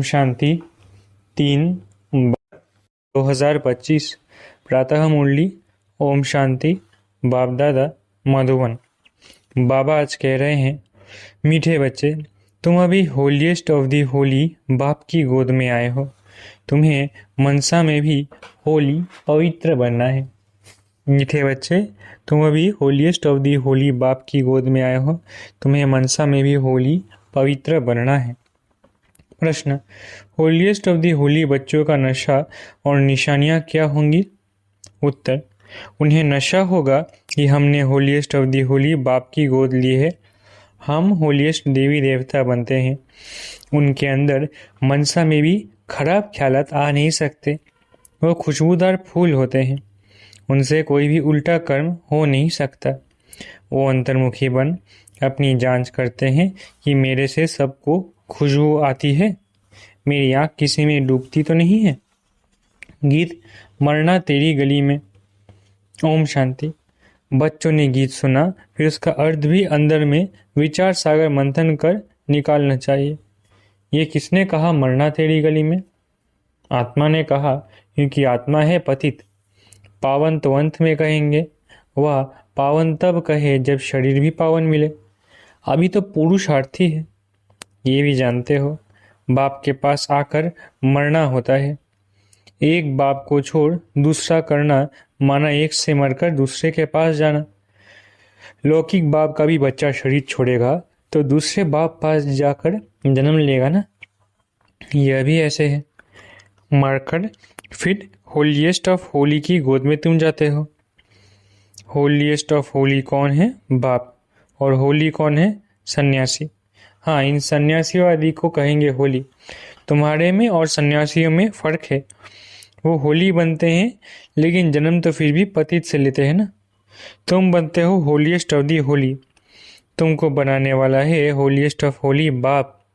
ओम शांति 3/2025 प्रातः मुरली। ओम शांति। बाप दादा मधुबन। बाबा आज कह रहे हैं, मीठे बच्चे, तुम अभी होलीएस्ट ऑफ दी होली बाप की गोद में आए हो। तुम्हें मनसा में भी होली पवित्र बनना है। मीठे बच्चे, तुम अभी होलीएस्ट ऑफ दी होली बाप की गोद में आए हो। तुम्हें मनसा में भी होली पवित्र बनना है। प्रश्न, होलीएस्ट ऑफ दी होली बच्चों का नशा और निशानियां क्या होंगी? उत्तर, उन्हें नशा होगा कि हमने होलीएस्ट ऑफ दी होली बाप की गोद ली है। हम होलीएस्ट देवी देवता बनते हैं। उनके अंदर मनसा में भी खराब ख्यालात आ नहीं सकते। वो खुशबूदार फूल होते हैं। उनसे कोई भी उल्टा कर्म हो नहीं सकता। वो अंतर्मुखी बन अपनी जांच करते हैं कि मेरे से सबको खुशबू आती है, मेरी आँख किसी में डूबती तो नहीं है। गीत मरना तेरी गली में। ओम शांति। बच्चों ने गीत सुना, फिर उसका अर्थ भी अंदर में विचार सागर मंथन कर निकालना चाहिए। ये किसने कहा मरना तेरी गली में? आत्मा ने कहा, क्योंकि आत्मा है पतित। पावन तो अंत में कहेंगे। वह पावन तब कहे जब शरीर भी पावन मिले। अभी तो पुरुषार्थी है। ये भी जानते हो, बाप के पास आकर मरना होता है। एक बाप को छोड़ दूसरा करना माना एक से मरकर दूसरे के पास जाना। लौकिक बाप का भी बच्चा शरीर छोड़ेगा तो दूसरे बाप पास जाकर जन्म लेगा ना। यह भी ऐसे है। मरकर फिर होलीएस्ट ऑफ होली की गोद में तुम जाते हो। होलीएस्ट ऑफ होली कौन है? बाप। और होली कौन है? सन्यासी। हाँ, इन सन्यासियों आदि को कहेंगे होली। तुम्हारे में और सन्यासियों में फर्क है। वो होली बनते हैं लेकिन जन्म तो फिर भी पतित से लेते हैं ना। तुम बनते हो होलीएस्ट ऑफ दी होली। तुमको बनाने वाला है होलीएस्ट ऑफ होली बाप।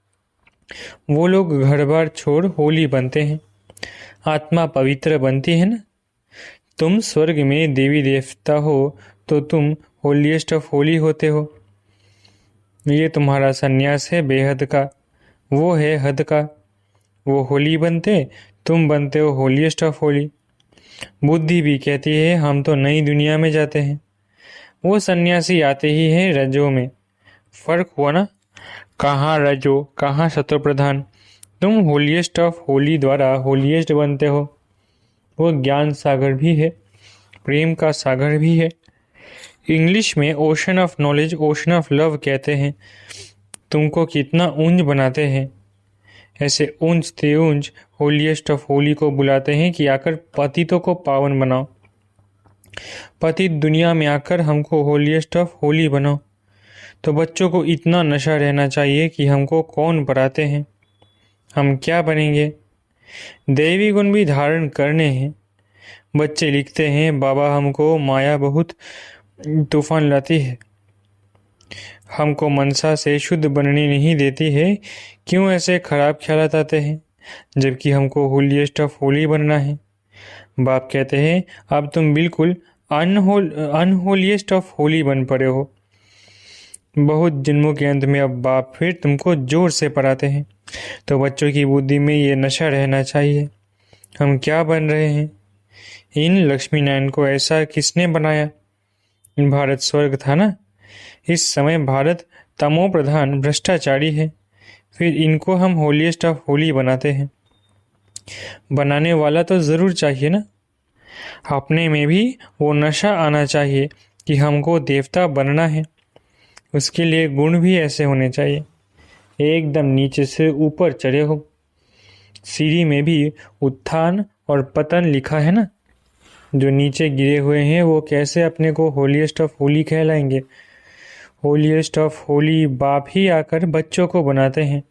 वो लोग घर बार छोड़ होली बनते हैं। आत्मा पवित्र बनती है ना। तुम स्वर्ग में देवी देवता हो तो तुम होलीएस्ट ऑफ होली होते हो। ये तुम्हारा सन्यास है बेहद का, वो है हद का। वो होली बनते, तुम बनते हो होलीएस्ट ऑफ होली। बुद्धि भी कहती है हम तो नई दुनिया में जाते हैं। वो सन्यासी आते ही है रजो में। फर्क हुआ ना। कहाँ रजो, कहाँ शत्रु प्रधान। तुम होलीएस्ट ऑफ होली द्वारा होलीएस्ट बनते हो। वो ज्ञान सागर भी है, प्रेम का सागर भी है। इंग्लिश में ocean of knowledge, ocean of love कहते हैं। तुमको कितना ऊंच बनाते हैं। ऐसे ऊंच ते ऊंच होलीएस्ट ऑफ होली को बुलाते हैं कि आकर पतितों को पावन बनाओ। पतित दुनिया में आकर हमको होलीएस्ट ऑफ होली बनाओ। तो बच्चों को इतना नशा रहना चाहिए कि हमको कौन बनाते हैं, हम क्या बनेंगे। दैवी गुण भी धारण करने हैं। बच्चे लिखते हैं, बाबा हमको माया बहुत तूफान लाती है, हमको मनसा से शुद्ध बनने नहीं देती है। क्यों ऐसे खराब ख्यालात आते हैं जबकि हमको होलीएस्ट ऑफ होली बनना है। बाप कहते हैं अब तुम बिल्कुल अनहोलीएस्ट ऑफ होली बन पड़े हो। बहुत जन्मों के अंत में अब बाप फिर तुमको जोर से पढ़ाते हैं। तो बच्चों की बुद्धि में ये नशा रहना चाहिए, हम क्या बन रहे हैं। इन लक्ष्मी नारायण को ऐसा किसने बनाया? भारत स्वर्ग था ना। इस समय भारत तमो प्रधान भ्रष्टाचारी है। फिर इनको हम होलीएस्ट ऑफ होली बनाते हैं। बनाने वाला तो जरूर चाहिए ना। अपने में भी वो नशा आना चाहिए कि हमको देवता बनना है। उसके लिए गुण भी ऐसे होने चाहिए, एकदम नीचे से ऊपर चढ़े हो। सीढ़ी में भी उत्थान और पतन लिखा है ना। जो नीचे गिरे हुए हैं वो कैसे अपने को होलीएस्ट ऑफ होली कहलाएंगे। होलीएस्ट ऑफ होली बाप ही आकर बच्चों को बनाते हैं।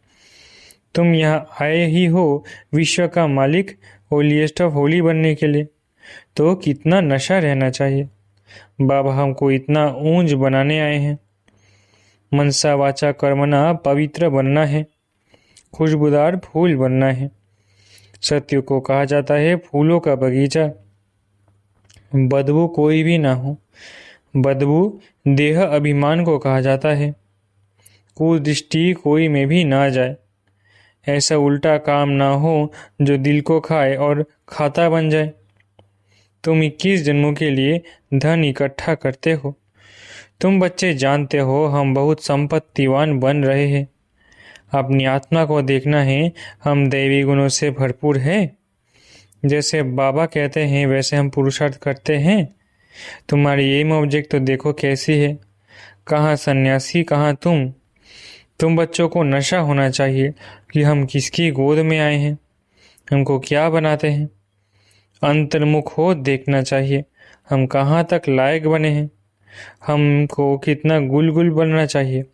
तुम यहाँ आए ही हो विश्व का मालिक होलीएस्ट ऑफ होली बनने के लिए। तो कितना नशा रहना चाहिए। बाबा हमको इतना ऊंच बनाने आए हैं। मनसा वाचा कर्मना पवित्र बनना है, खुशबूदार फूल बनना है। सत्य को कहा जाता है फूलों का बगीचा। बदबू कोई भी ना हो। बदबू देह अभिमान को कहा जाता है। कुदृष्टि कोई में भी ना जाए। ऐसा उल्टा काम ना हो जो दिल को खाए और खाता बन जाए। तुम 21 जन्मों के लिए धन इकट्ठा करते हो। तुम बच्चे जानते हो हम बहुत संपत्तिवान बन रहे हैं। अपनी आत्मा को देखना है, हम दैवी गुणों से भरपूर है। जैसे बाबा कहते हैं वैसे हम पुरुषार्थ करते हैं। तुम्हारी एम ऑब्जेक्ट तो देखो कैसी है। कहाँ सन्यासी कहाँ तुम बच्चों को नशा होना चाहिए कि हम किसकी गोद में आए हैं, हमको क्या बनाते हैं। अंतर्मुख हो देखना चाहिए हम कहाँ तक लायक बने हैं, हमको कितना गुल बनना चाहिए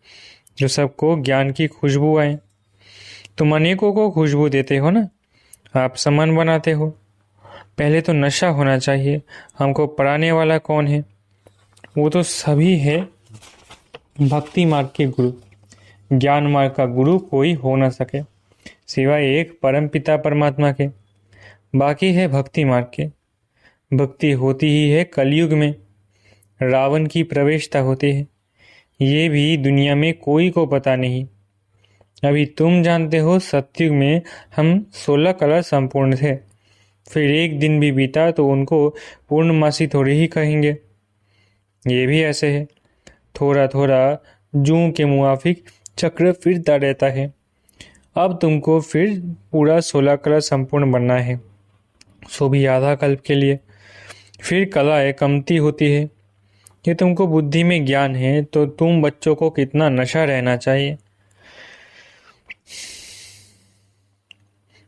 जो सबको ज्ञान की खुशबू आए। तुम अनेकों को खुशबू देते हो ना, आप समान बनाते हो। पहले तो नशा होना चाहिए हमको पढ़ाने वाला कौन है। वो तो सभी है भक्ति मार्ग के गुरु। ज्ञान मार्ग का गुरु कोई हो न सके सिवाय एक परम पिता परमात्मा के। बाकी है भक्ति मार्ग के। भक्ति होती ही है कलयुग में, रावण की प्रवेशता होती है। ये भी दुनिया में कोई को पता नहीं। अभी तुम जानते हो सतयुग में हम 16 कला संपूर्ण थे। फिर एक दिन भी बीता तो उनको पूर्णमासी थोड़ी ही कहेंगे। ये भी ऐसे है, थोड़ा थोड़ा जूं के मुआफिक चक्र फिरता रहता है। अब तुमको फिर पूरा 16 कला संपूर्ण बनना है, सो भी आधा कल्प के लिए। फिर कलाएं कमती होती है। ये तुमको बुद्धि में ज्ञान है तो तुम बच्चों को कितना नशा रहना चाहिए।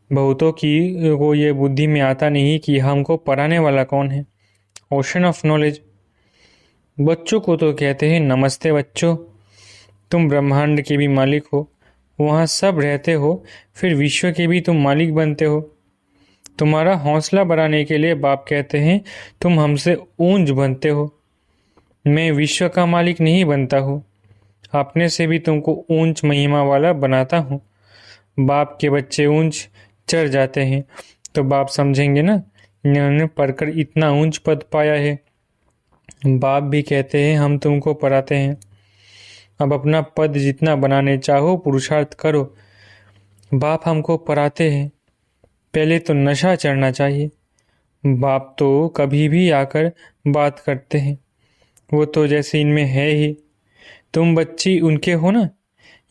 बहुतों की को ये बुद्धि में आता नहीं कि हमको पढ़ाने वाला कौन है। Ocean of knowledge. बच्चों को तो कहते हैं नमस्ते बच्चों, तुम ब्रह्मांड के भी मालिक हो, वहाँ सब रहते हो, फिर विश्व के भी तुम मालिक बनते हो। तुम्हारा हौसला बढ़ाने के लिए बाप कहते हैं तुम हमसे ऊंच बनते हो। मैं विश्व का मालिक नहीं बनता हूँ, अपने से भी तुमको ऊंच महिमा वाला बनाता हूँ। बाप के बच्चे ऊंच चढ़ जाते हैं तो बाप समझेंगे ना इन्होंने पढ़कर इतना ऊंच पद पाया है। बाप भी कहते हैं हम तुमको पढ़ाते हैं, अब अपना पद जितना बनाने चाहो पुरुषार्थ करो। बाप हमको पढ़ाते हैं, पहले तो नशा चढ़ना चाहिए। बाप तो कभी भी आकर बात करते हैं, वो तो जैसे इनमें है ही। तुम बच्ची उनके हो ना,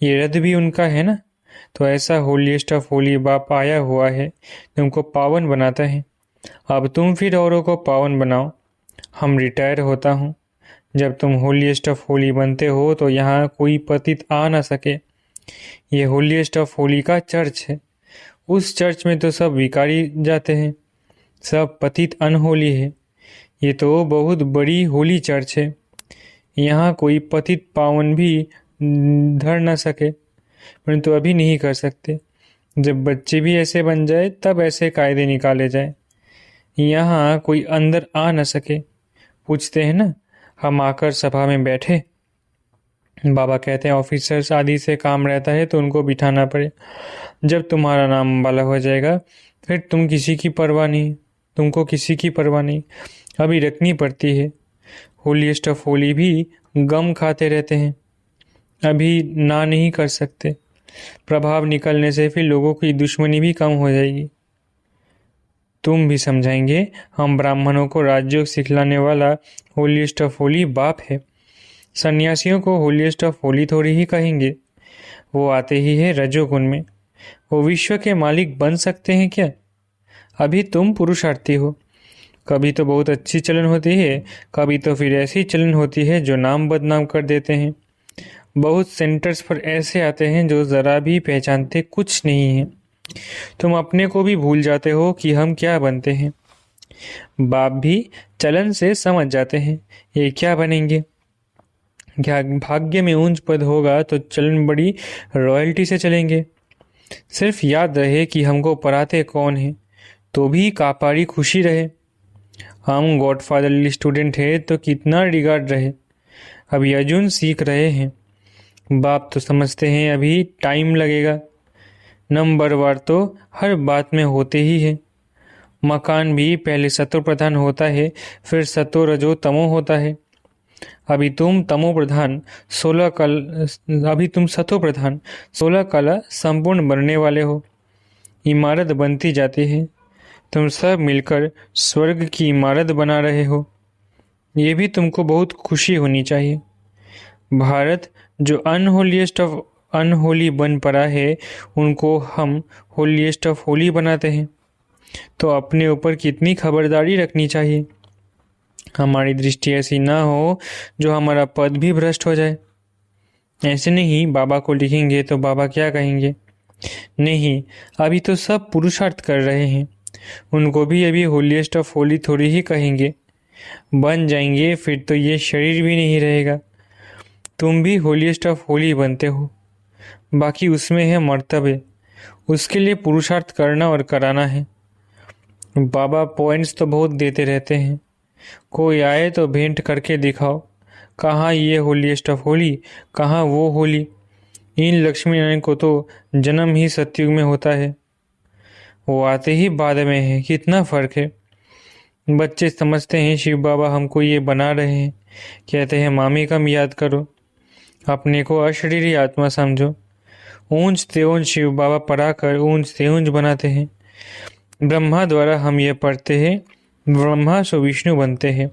ये रथ भी उनका है ना। तो ऐसा होलीएस्ट ऑफ होली बाप आया हुआ है, तुमको पावन बनाता है। अब तुम फिर औरों को पावन बनाओ। हम रिटायर होता हूँ। जब तुम होलीएस्ट ऑफ होली बनते हो तो यहाँ कोई पतित आ ना सके। ये होलीएस्ट ऑफ होली का चर्च है। उस चर्च में तो सब विकारी जाते हैं, सब पतित अनहोली है। ये तो बहुत बड़ी होली चर्च है, यहाँ कोई पतित पावन भी धर न सके। परंतु अभी नहीं कर सकते। जब बच्चे भी ऐसे बन जाए तब ऐसे कायदे निकाले जाए। यहाँ कोई अंदर आ न सके। पूछते हैं ना, हम आकर सभा में बैठे, बाबा कहते हैं ऑफिसर्स आदि से काम रहता है तो उनको बिठाना पड़े। जब तुम्हारा नाम वाला हो जाएगा फिर तुम किसी की परवाह नहीं, तुमको किसी की परवाह नहीं। अभी रखनी पड़ती है। होलीएस्ट ऑफ होली भी गम खाते रहते हैं, अभी ना नहीं कर सकते। प्रभाव निकलने से फिर लोगों की दुश्मनी भी कम हो जाएगी। तुम भी समझाएंगे हम ब्राह्मणों को राजयोग सिखलाने वाला होलीएस्ट ऑफ होली बाप है। सन्यासियों को होलीएस्ट ऑफ होली थोड़ी ही कहेंगे, वो आते ही है रजोगुण में। वो विश्व के मालिक बन सकते हैं क्या? अभी तुम पुरुषार्थी हो। कभी तो बहुत अच्छी चलन होती है, कभी तो फिर ऐसी चलन होती है जो नाम बदनाम कर देते हैं। बहुत सेंटर्स पर ऐसे आते हैं जो ज़रा भी पहचानते कुछ नहीं है। तुम अपने को भी भूल जाते हो कि हम क्या बनते हैं। बाप भी चलन से समझ जाते हैं ये क्या बनेंगे। क्या भाग्य में ऊंच पद होगा तो चलन बड़ी रॉयल्टी से चलेंगे। सिर्फ याद रहे कि हमको पढ़ाते कौन है, तो भी कापारी खुशी रहे। हम गॉडफादरली स्टूडेंट है तो कितना रिगार्ड रहे। अभी अर्जुन सीख रहे हैं, बाप तो समझते हैं अभी टाइम लगेगा। नंबरवार तो हर बात में होते ही है। मकान भी पहले सतो प्रधान होता है, फिर सतो रजो तमो होता है। अभी तुम तमो प्रधान 16 कल अभी तुम सतो प्रधान 16 कला संपूर्ण बनने वाले हो। इमारत बनती जाती है। तुम सब मिलकर स्वर्ग की इमारत बना रहे हो। ये भी तुमको बहुत खुशी होनी चाहिए। भारत जो अनहोलीएस्ट ऑफ अनहोली बन पड़ा है, उनको हम होलीएस्ट ऑफ होली बनाते हैं। तो अपने ऊपर कितनी खबरदारी रखनी चाहिए। हमारी दृष्टि ऐसी ना हो जो हमारा पद भी भ्रष्ट हो जाए। ऐसे नहीं बाबा को लिखेंगे तो बाबा क्या कहेंगे। नहीं, अभी तो सब पुरुषार्थ कर रहे हैं। उनको भी अभी होलीएस्ट ऑफ होली थोड़ी ही कहेंगे। बन जाएंगे फिर तो ये शरीर भी नहीं रहेगा। तुम भी होलीएस्ट ऑफ होली बनते हो। बाकी उसमें है मर्तबे, उसके लिए पुरुषार्थ करना और कराना है। बाबा पॉइंट्स तो बहुत देते रहते हैं। कोई आए तो भेंट करके दिखाओ। कहाँ ये होलीएस्ट ऑफ होली, कहाँ वो होली। इन लक्ष्मी नारायण को तो जन्म ही सतयुग में होता है, वो आते ही बाद में है। कितना फर्क है। बच्चे समझते हैं शिव बाबा हमको ये बना रहे हैं। कहते हैं मामी कम याद करो, अपने को अशरीरी आत्मा समझो। ऊंच ते ऊंच शिव बाबा पढ़ाकर ऊंच ते ऊंच बनाते हैं। ब्रह्मा द्वारा हम ये पढ़ते हैं, ब्रह्मा सो विष्णु बनते हैं।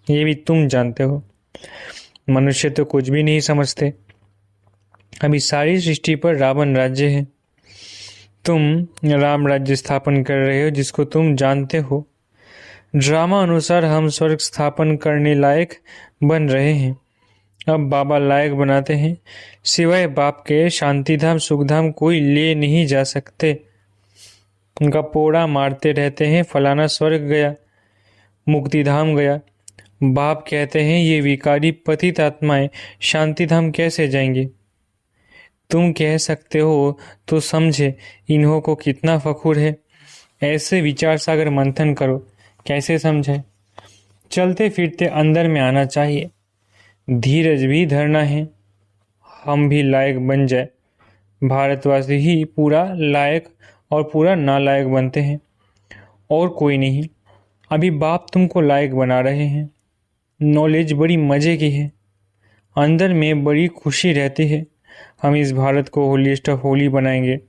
ये भी तुम जानते हो। मनुष्य तो कुछ भी नहीं समझते। अभी सारी सृष्टि पर रावण राज्य है। तुम राम राज्य स्थापन कर रहे हो जिसको तुम जानते हो। ड्रामा अनुसार हम स्वर्ग स्थापन करने लायक बन रहे हैं। अब बाबा लायक बनाते हैं। सिवाय बाप के शांतिधाम सुखधाम कोई ले नहीं जा सकते। उनका पोड़ा मारते रहते हैं, फलाना स्वर्ग गया, मुक्तिधाम गया। बाप कहते हैं ये विकारी पतित आत्माएं शांतिधाम कैसे जाएंगे। तुम कह सकते हो तो समझे इन्हों को कितना फखुर है। ऐसे विचार सागर मंथन करो, कैसे समझे। चलते फिरते अंदर में आना चाहिए। धीरज भी धरना है। हम भी लायक बन जाए। भारतवासी ही पूरा लायक और पूरा नालायक बनते हैं, और कोई नहीं। अभी बाप तुमको लायक बना रहे हैं। नॉलेज बड़ी मज़े की है, अंदर में बड़ी खुशी रहती है। हम इस भारत को होलीएस्ट ऑफ होली बनाएंगे।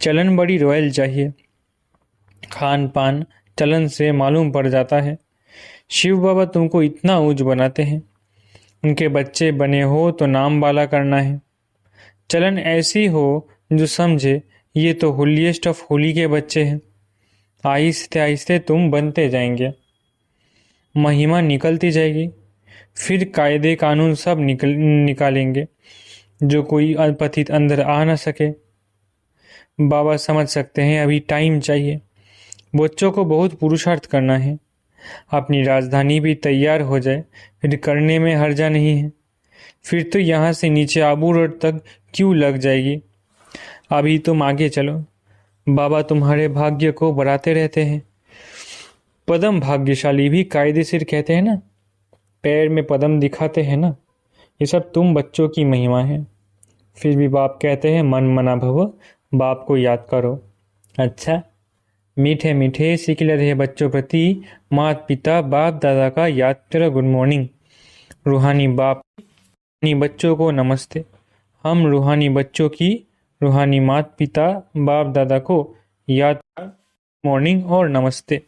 चलन बड़ी रॉयल चाहिए। खान पान चलन से मालूम पड़ जाता है। शिव बाबा तुमको इतना ऊंच बनाते हैं। उनके बच्चे बने हो तो नाम वाला करना है। चलन ऐसी हो जो समझे ये तो होलीएस्ट ऑफ होली के बच्चे हैं। आहिस्ते आहिस्ते तुम बनते जाएंगे। महिमा निकलती जाएगी। फिर कायदे कानून सब निकालेंगे जो कोई अल्पथित अंदर आ ना सके। बाबा समझ सकते हैं अभी टाइम चाहिए। बच्चों को बहुत पुरुषार्थ करना है। अपनी राजधानी भी तैयार हो जाए, फिर करने में हर्जा नहीं है। फिर तो यहाँ से नीचे आबू रोड तक क्यों लग जाएगी। अभी तुम आगे चलो। बाबा तुम्हारे भाग्य को बढ़ाते रहते हैं। पदम भाग्यशाली भी कायदे सिर कहते हैं ना, पैर में पदम दिखाते हैं ना। ये सब तुम बच्चों की महिमा है। फिर भी बाप कहते हैं मन मना भव, बाप को याद करो। अच्छा, मीठे मीठे सिखले रहे बच्चों प्रति माता पिता बाप दादा का याद करो। Good morning. रूहानी बाप रूहानी बच्चों को नमस्ते। हम रूहानी बच्चों की रूहानी माता पिता बाप दादा को याद मॉर्निंग और नमस्ते।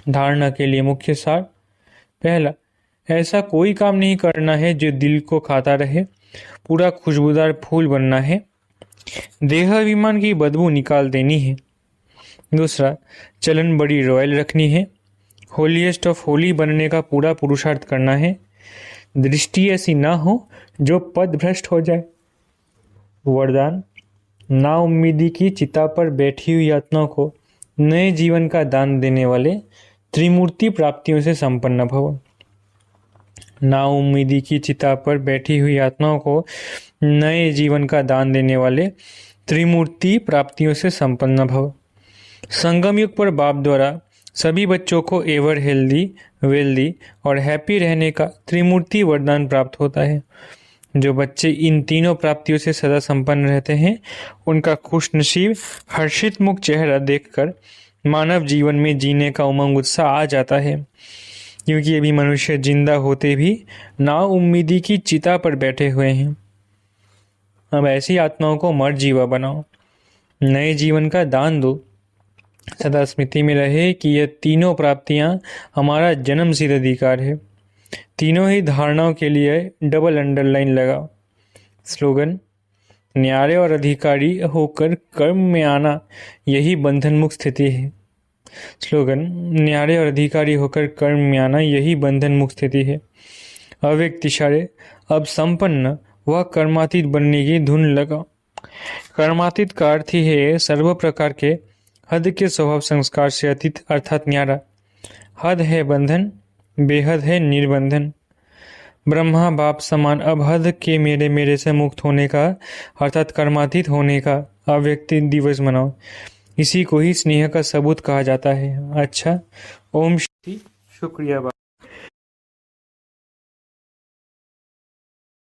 धारणा के लिए मुख्य सार। पहला, ऐसा कोई काम नहीं करना है जो दिल को खाता रहे। पूरा खुशबूदार फूल बनना है। देह अभिमान की बदबू निकाल देनी है। दूसरा, चलन बड़ी रॉयल रखनी है। होलीएस्ट ऑफ होली बनने का पूरा पुरुषार्थ करना है। दृष्टि ऐसी ना हो जो पद भ्रष्ट हो जाए। वरदान, ना उम्मीदी की चिता पर बैठी हुई आत्माओं को नए जीवन का दान देने वाले त्रिमूर्ति प्राप्तियों से संपन्न भव। ना उम्मीदी की चिता पर बैठी हुई आत्माओं को नए जीवन का दान देने वाले त्रिमूर्ति प्राप्तियों से संपन्न भव। संगम युग पर बाप द्वारा सभी बच्चों को एवर हेल्दी, वेल्दी और हैप्पी रहने का त्रिमूर्ति वरदान प्राप्त होता है। जो बच्चे इन तीनों प्राप्तियों से सदा संपन्न रहते हैं, उनका खुशनसीब हर्षित मुख चेहरा देखकर मानव जीवन में जीने का उमंग उत्साह आ जाता है। क्योंकि अभी मनुष्य जिंदा होते भी नाउम्मीदी की चिता पर बैठे हुए हैं। अब ऐसी आत्माओं को मर जीवा बनाओ, नए जीवन का दान दो। सदा स्मृति में रहे कि यह तीनों प्राप्तियां हमारा जन्म सिद्ध अधिकार है। तीनों ही धारणाओं के लिए डबल अंडरलाइन लगाओ। स्लोगन: न्यारे और अधिकारी होकर कर्म में आना, यही बंधन मुक्त स्थिति है। स्लोगन: न्यारे और अधिकारी होकर कर्म में आना, यही बंधन मुक्त स्थिति है। अव्यक्त इशारे: अब संपन्न व कर्मातीत बनने की धुन लगाओ। कर्मातीत का अर्थ ही है सर्व प्रकार के हद के स्वभाव संस्कार से अतीत, अर्थात न्यारा। हद है बंधन, बेहद है निर्बंधन। ब्रह्मा बाप समान अब हद के मेरे से मुक्त होने का, अर्थात कर्मातीत होने का अव्यक्त दिवस मनाओ। इसी को ही स्नेह का सबूत कहा जाता है। अच्छा, ओम शांति। शुक्रिया।